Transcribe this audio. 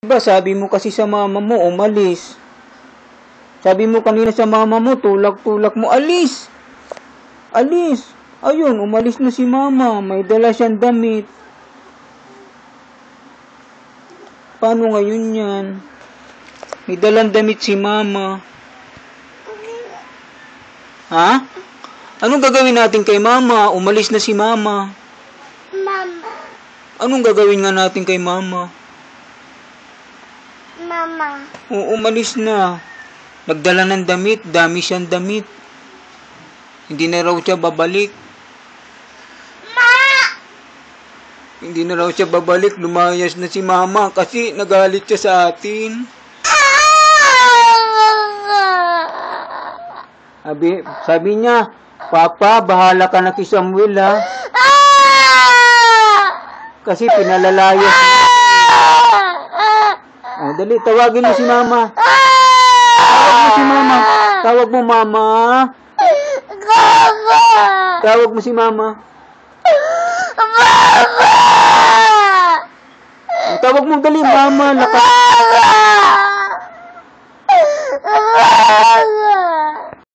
Diba sabi mo kasi sa mama mo, umalis. Sabi mo kanina sa mama mo, tulak-tulak mo, alis. Alis. Ayun, umalis na si mama. May dala siyang damit. Paano ngayon yan? May dalang damit si mama. Ha? Anong gagawin natin kay mama? Umalis na si mama. Mama. Anong gagawin nga natin kay mama? Mama. Oo, umalis na. Nagdala ng damit, dami siyang damit. Hindi na raw siya babalik. Ma! Hindi na raw siya babalik, lumayas na si mama kasi nagalit siya sa atin. Sabi niya, Papa, bahala ka na kay Samuel ha. Kasi pinalalayas niya. Oh, dali, tawagin mo si mama. Tawag mo si mama. Tawag mo mama. Tawag mo si mama. Mama! Tawag mo dali, mama. Mama!